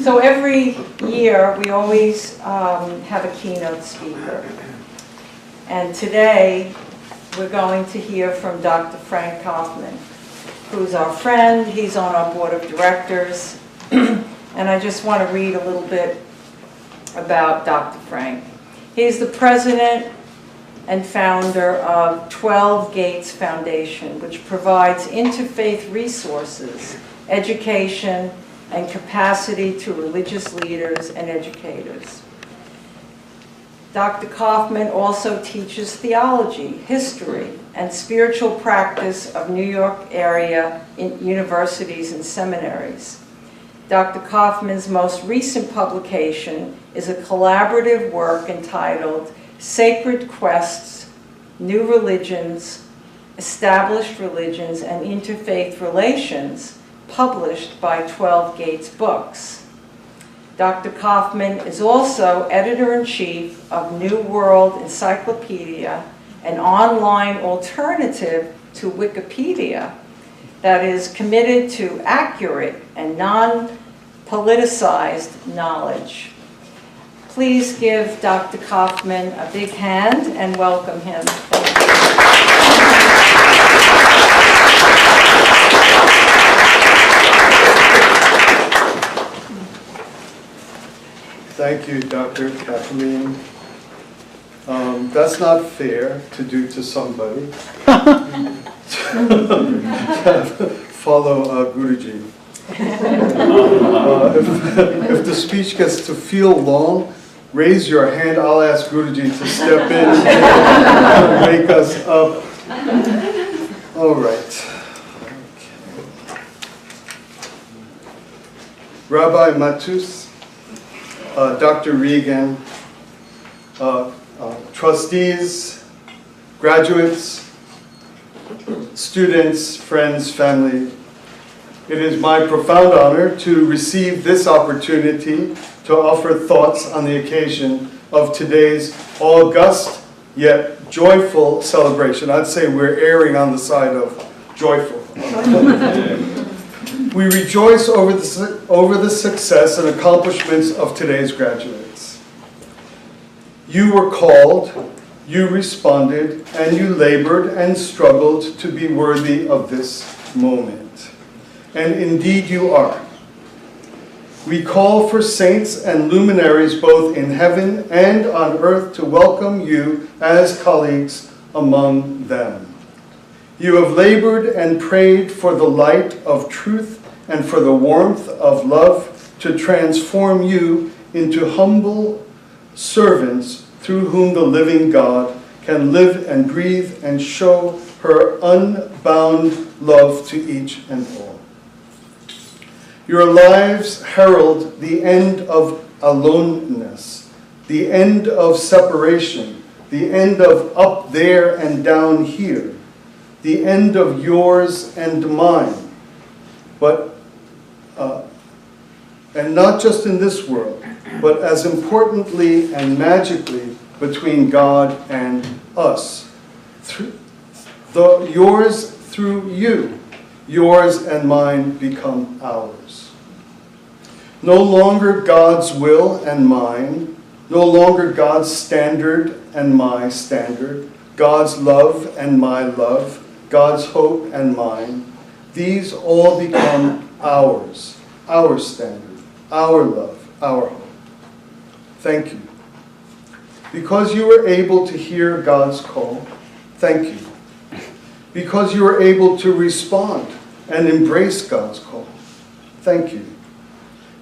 So every year, we always have a keynote speaker. And today, we're going to hear from Dr. Frank Kaufmann, who's our friend. He's on our board of directors. And I just want to read a little bit about Dr. Frank. He's the president and founder of 12 Gates Foundation, which provides interfaith resources, education, and capacity to religious leaders and educators. Dr. Kaufmann also teaches theology, history, and spiritual practice of New York area universities and seminaries. Dr. Kaufmann's most recent publication is a collaborative work entitled Sacred Quests, New Religions, Established Religions, and Interfaith Relations, published by 12 Gates Books. Dr. Kaufmann is also editor-in-chief of New World Encyclopedia, an online alternative to Wikipedia that is committed to accurate and non-politicized knowledge. Please give Dr. Kaufmann a big hand and welcome him. Thank you, Dr. Kathleen. That's not fair to do to somebody. Follow Guruji. If the speech gets to feel long, raise your hand. I'll ask Guruji to step in and make us up. All right. Okay. Rabbi Matus, Dr. Regan, trustees, graduates, students, friends, family, it is my profound honor to receive this opportunity to offer thoughts on the occasion of today's august yet joyful celebration. I'd say we're erring on the side of joyful. We rejoice over the success and accomplishments of today's graduates. You were called, you responded, and you labored and struggled to be worthy of this moment. And indeed you are. We call for saints and luminaries both in heaven and on earth to welcome you as colleagues among them. You have labored and prayed for the light of truth and for the warmth of love to transform you into humble servants through whom the living God can live and breathe and show her unbound love to each and all. Your lives herald the end of aloneness, the end of separation, the end of up there and down here, the end of yours and mine, but and not just in this world, but as importantly and magically between God and us. Yours through you, yours and mine become ours. No longer God's will and mine, no longer God's standard and my standard, God's love and my love, God's hope and mine. These all become ours, our standard, our love, our hope. Thank you. Because you were able to hear God's call, thank you. Because you were able to respond and embrace God's call, thank you.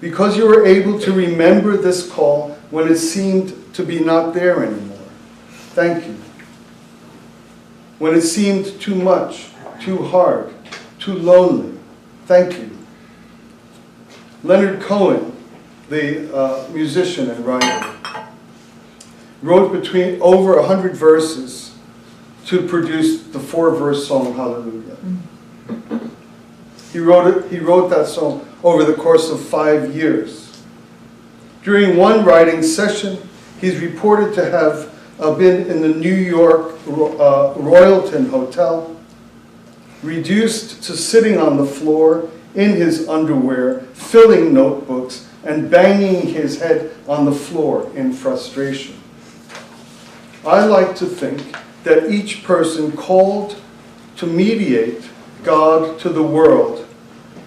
Because you were able to remember this call when it seemed to be not there anymore, thank you. When it seemed too much, too hard, too lonely, thank you. Leonard Cohen, the musician and writer, wrote between over 100 verses to produce the 4-verse song, Hallelujah. He wrote that song over the course of 5 years. During one writing session, he's reported to have been in the New York Royalton Hotel, reduced to sitting on the floor in his underwear, filling notebooks, and banging his head on the floor in frustration. I like to think that each person called to mediate God to the world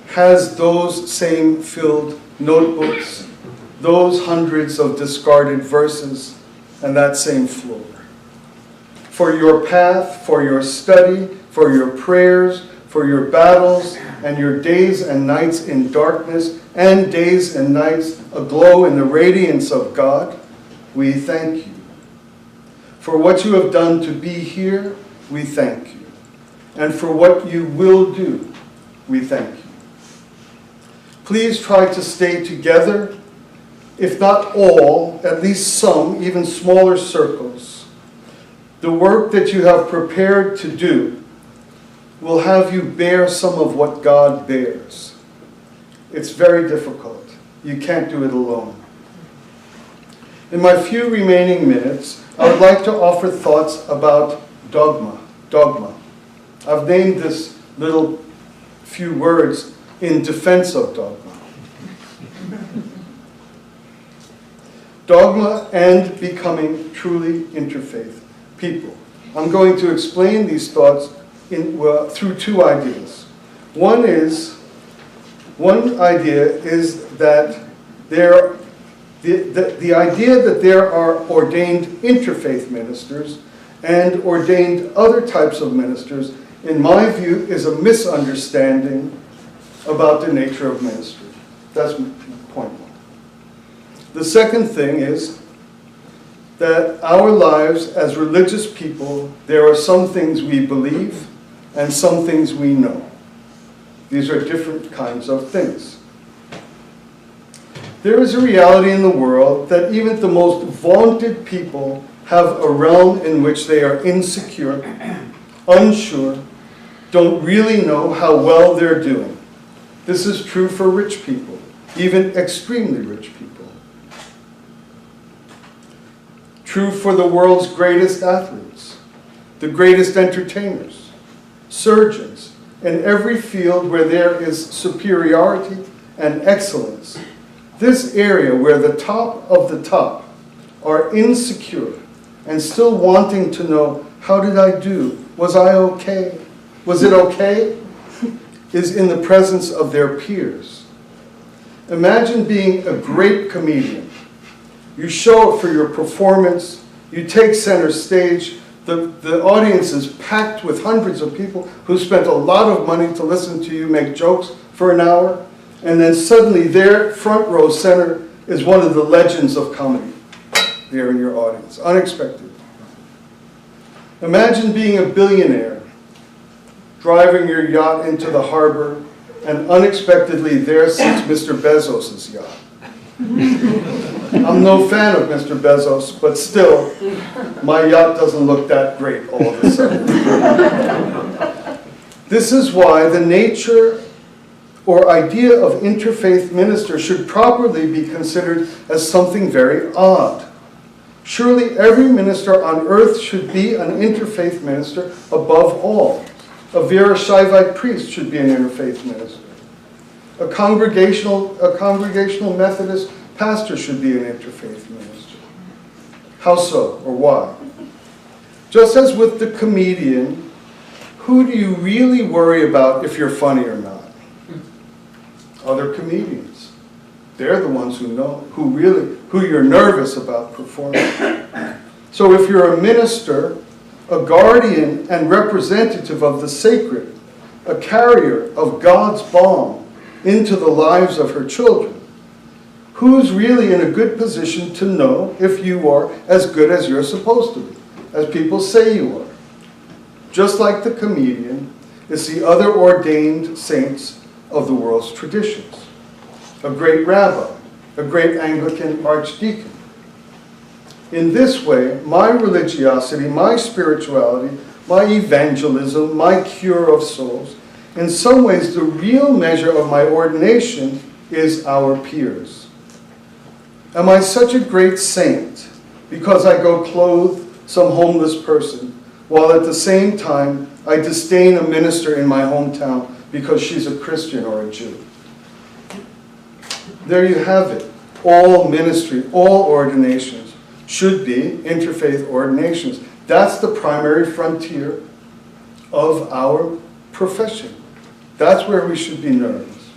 has those same filled notebooks, those hundreds of discarded verses, and that same floor. For your path, for your study, for your prayers, for your battles, and your days and nights in darkness, and days and nights aglow in the radiance of God, we thank you. For what you have done to be here, we thank you. And for what you will do, we thank you. Please try to stay together, if not all, at least some, even smaller circles. The work that you have prepared to do will have you bear some of what God bears. It's very difficult. You can't do it alone. In my few remaining minutes, I would like to offer thoughts about dogma. I've named this little few words in defense of dogma. Dogma and becoming truly interfaith people. I'm going to explain these thoughts through two ideas. One idea is that the idea that there are ordained interfaith ministers and ordained other types of ministers, in my view, is a misunderstanding about the nature of ministry. That's point one. The second thing is that our lives as religious people, there are some things we believe and some things we know. These are different kinds of things. There is a reality in the world that even the most vaunted people have a realm in which they are insecure, unsure, don't really know how well they're doing. This is true for rich people, even extremely rich people. True for the world's greatest athletes, the greatest entertainers, surgeons, in every field where there is superiority and excellence. This area where the top of the top are insecure and still wanting to know, how did I do? Was I okay? Was it okay? Is in the presence of their peers. Imagine being a great comedian. You show up for your performance, you take center stage, the audience is packed with hundreds of people who spent a lot of money to listen to you make jokes for an hour, and then suddenly there, front row center, is one of the legends of comedy there in your audience. Unexpected. Imagine being a billionaire, driving your yacht into the harbor, and unexpectedly there sits Mr. Bezos' yacht. I'm no fan of Mr. Bezos, but still, my yacht doesn't look that great all of a sudden. This is why the nature or idea of interfaith minister should properly be considered as something very odd. Surely every minister on earth should be an interfaith minister above all. A Veerashaivaite priest should be an interfaith minister. A congregational Methodist pastor should be an interfaith minister. How so, or why? Just as with the comedian, who do you really worry about if you're funny or not? Other comedians. They're the ones who know, who you're nervous about performing. So if you're a minister, a guardian and representative of the sacred, a carrier of God's balm into the lives of her children, who's really in a good position to know if you are as good as you're supposed to be, as people say you are? Just like the comedian, is the other ordained saints of the world's traditions. A great rabbi, a great Anglican archdeacon. In this way, my religiosity, my spirituality, my evangelism, my cure of souls, in some ways the real measure of my ordination is our peers. Am I such a great saint because I go clothe some homeless person, while at the same time I disdain a minister in my hometown because she's a Christian or a Jew? There you have it. all ministry, all ordinations should be interfaith ordinations. That's the primary frontier of our profession. That's where we should be nervous.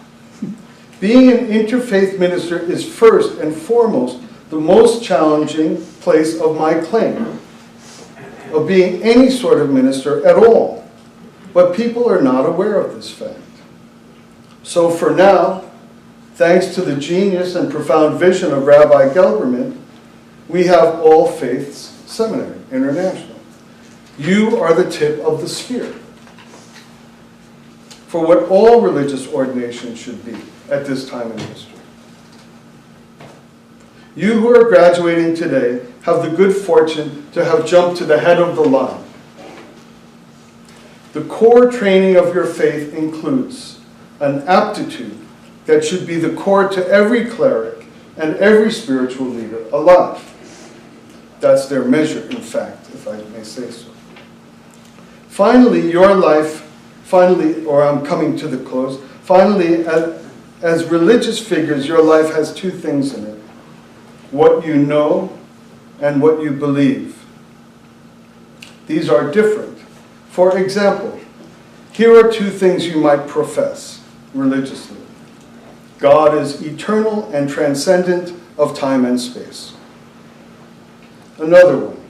Being an interfaith minister is first and foremost the most challenging place of my claim of being any sort of minister at all. But people are not aware of this fact. So for now, thanks to the genius and profound vision of Rabbi Gelberman, we have All Faiths Seminary International. You are the tip of the spear for what all religious ordinations should be at this time in history. You who are graduating today have the good fortune to have jumped to the head of the line. The core training of your faith includes an aptitude that should be the core to every cleric and every spiritual leader alive. That's their measure, in fact, if I may say so. Finally, your life, or I'm coming to the close, finally, as religious figures, your life has two things in it: what you know and what you believe. These are different. For example, here are two things you might profess religiously. God is eternal and transcendent of time and space. Another one,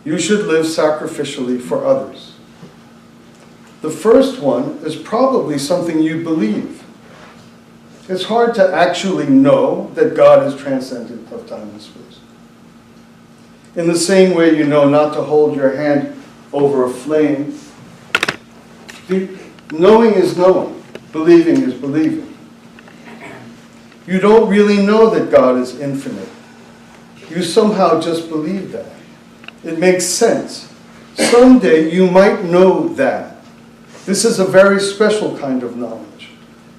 you should live sacrificially for others. The first one is probably something you believe. It's hard to actually know that God is transcendent of time and space. In the same way you know not to hold your hand over a flame, knowing is knowing, believing is believing. You don't really know that God is infinite. You somehow just believe that. It makes sense. Someday you might know that. This is a very special kind of knowledge.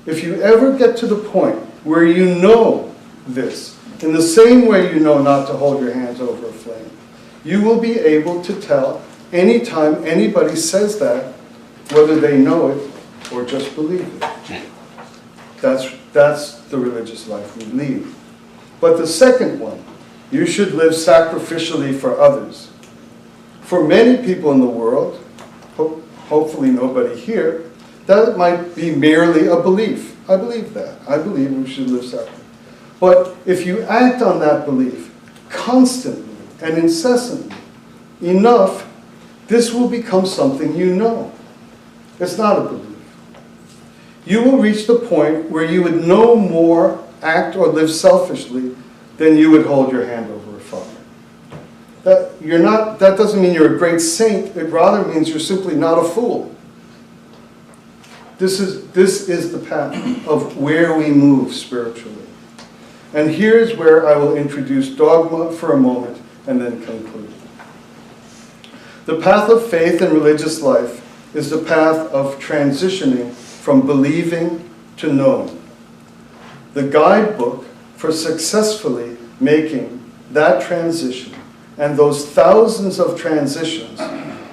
If you ever get to the point where you know this, in the same way you know not to hold your hands over a flame, you will be able to tell anytime anybody says that, whether they know it or just believe it. That's the religious life we lead. But the second one, you should live sacrificially for others. For many people in the world, hopefully nobody here, that might be merely a belief. I believe that. I believe we should live sacrificially. But if you act on that belief constantly and incessantly enough, this will become something you know. It's not a belief. You will reach the point where you would no more act or live selfishly than you would hold your hand over a fire. That doesn't mean you're a great saint. It rather means you're simply not a fool. This is the path of where we move spiritually. And here's where I will introduce dogma for a moment and then conclude. The path of faith and religious life is the path of transitioning from believing to knowing. The guidebook for successfully making that transition and those thousands of transitions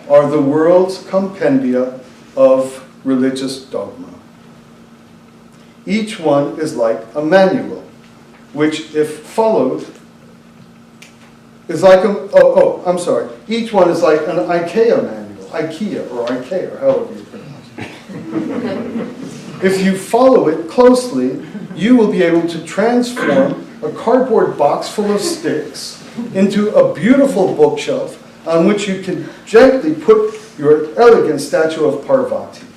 are the world's compendia of religious dogma. Each one is like a manual, which if followed is like each one is like an IKEA manual, IKEA or IKEA, or however you pronounce it. If you follow it closely, you will be able to transform a cardboard box full of sticks into a beautiful bookshelf on which you can gently put your elegant statue of Parvati.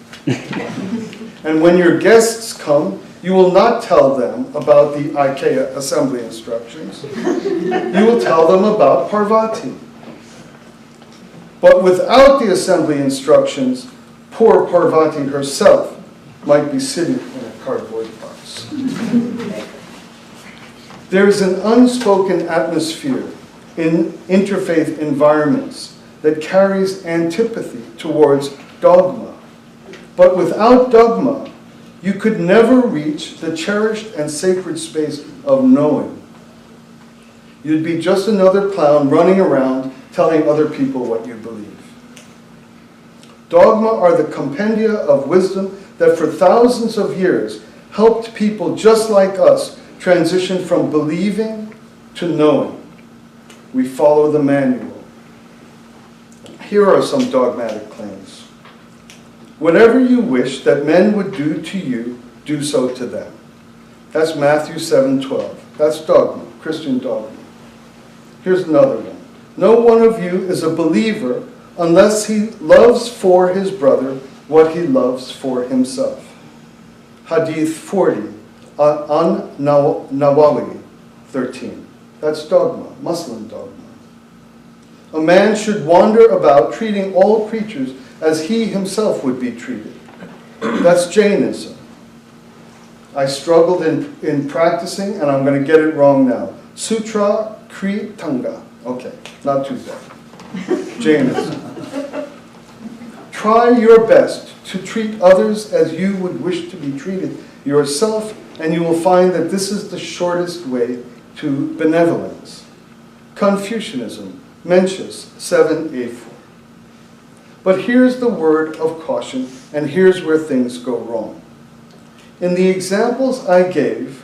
And when your guests come, you will not tell them about the IKEA assembly instructions. You will tell them about Parvati. But without the assembly instructions, poor Parvati herself might be sitting in a cardboard box. There is an unspoken atmosphere in interfaith environments that carries antipathy towards dogma. But without dogma, you could never reach the cherished and sacred space of knowing. You'd be just another clown running around telling other people what you believe. Dogma are the compendia of wisdom that for thousands of years helped people just like us transition from believing to knowing. We follow the manual. Here are some dogmatic claims. Whatever you wish that men would do to you, do so to them. That's Matthew 7:12. That's dogma, Christian dogma. Here's another one. No one of you is a believer unless he loves for his brother what he loves for himself. Hadith 40, an Nawawi 13. That's dogma, Muslim dogma. A man should wander about treating all creatures as he himself would be treated. That's Jainism. I struggled in practicing, and I'm going to get it wrong now. Sutra Kri Tanga. Okay, not too bad. Jainism. Try your best to treat others as you would wish to be treated yourself, and you will find that this is the shortest way to benevolence. Confucianism, Mencius 7:84. But here's the word of caution, and here's where things go wrong. In the examples I gave,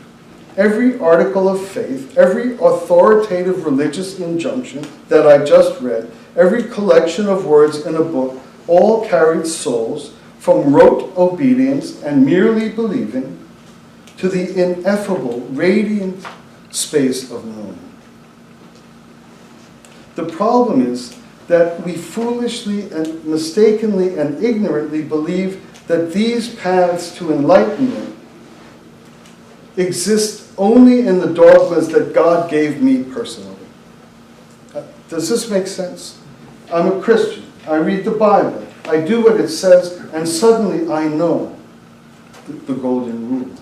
every article of faith, every authoritative religious injunction that I just read, every collection of words in a book, all carried souls from rote obedience and merely believing to the ineffable, radiant space of knowing. The problem is that we foolishly and mistakenly and ignorantly believe that these paths to enlightenment exist only in the dogmas that God gave me personally. Does this make sense? I'm a Christian. I read the Bible. I do what it says, and suddenly I know the golden rule.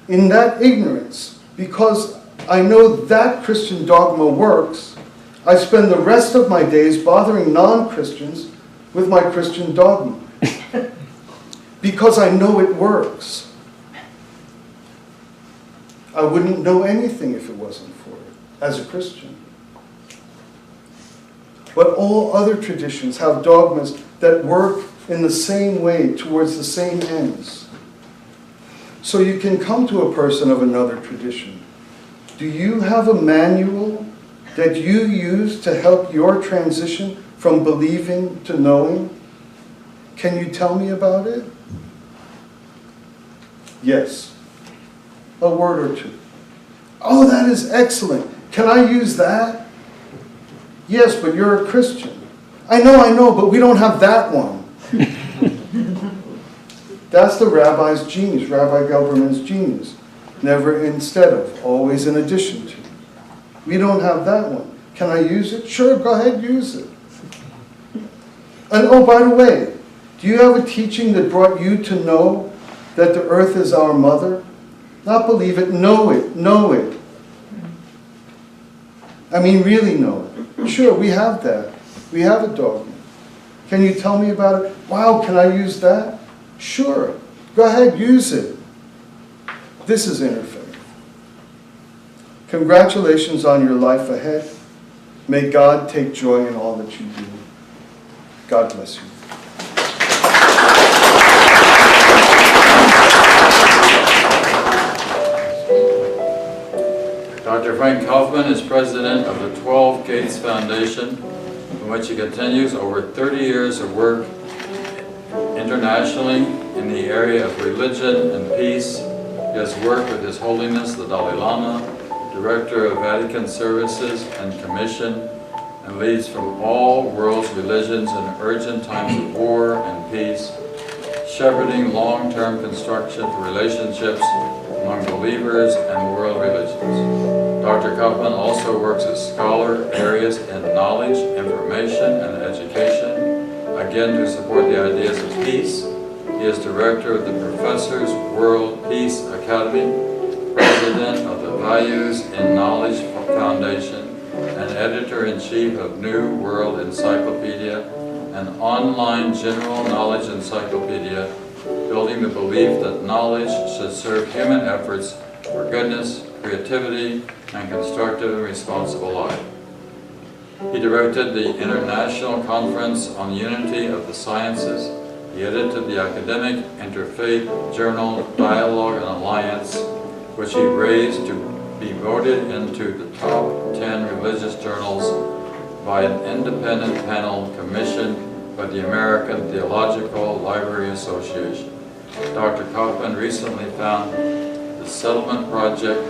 In that ignorance, because I know that Christian dogma works, I spend the rest of my days bothering non-Christians with my Christian dogma. Because I know it works. I wouldn't know anything if it wasn't for it, as a Christian. But all other traditions have dogmas that work in the same way towards the same ends. So you can come to a person of another tradition. Do you have a manual that you use to help your transition from believing to knowing? Can you tell me about it? Yes. A word or two. Oh, that is excellent. Can I use that? Yes, but you're a Christian. I know, but we don't have that one. That's the rabbi's genius, Rabbi Gelberman's genius. Never instead of, always in addition to. We don't have that one. Can I use it? Sure, go ahead, use it. And oh, by the way, do you have a teaching that brought you to know that the earth is our mother? Not believe it, know it, know it. I mean, really know it. Sure, we have that. We have a dogma. Can you tell me about it? Wow, can I use that? Sure. Go ahead, use it. This is interfaith. Congratulations on your life ahead. May God take joy in all that you do. God bless you. Dr. Frank Kaufmann is president of the 12 Gates Foundation, in which he continues over 30 years of work internationally in the area of religion and peace. He has worked with His Holiness the Dalai Lama, Director of Vatican Services and Commission, and leads from all world's religions in urgent times of war and peace, shepherding long-term construction of relationships among believers and world religions. Dr. Kaufmann also works as scholar areas in knowledge, information, and education, again to support the ideas of peace. He is director of the Professors World Peace Academy, president of the Values in Knowledge Foundation, and editor-in-chief of New World Encyclopedia, an online general knowledge encyclopedia, building the belief that knowledge should serve human efforts for goodness, creativity, and constructive and responsible life. He directed the International Conference on Unity of the Sciences He edited the academic interfaith journal Dialogue and Alliance, which he raised to be voted into the top 10 religious journals by an independent panel commissioned by the American Theological Library Association. Dr. Kaufmann recently founded the Settlement Project,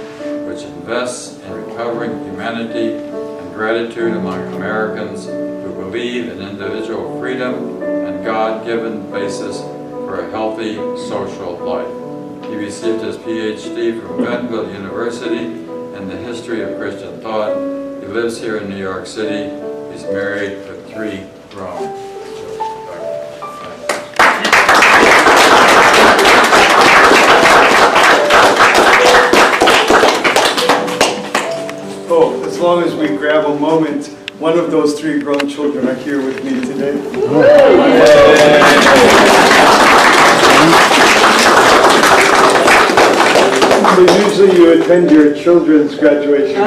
which invests in recovering humanity and gratitude among Americans who believe in individual freedom and God-given basis for a healthy social life. He received his PhD from Vanderbilt University in the history of Christian thought. He lives here in New York City. He's married with 3 grown children. Oh, as long as we grab a moment, one of those 3 grown children are here with me today. So usually you attend your children's graduation.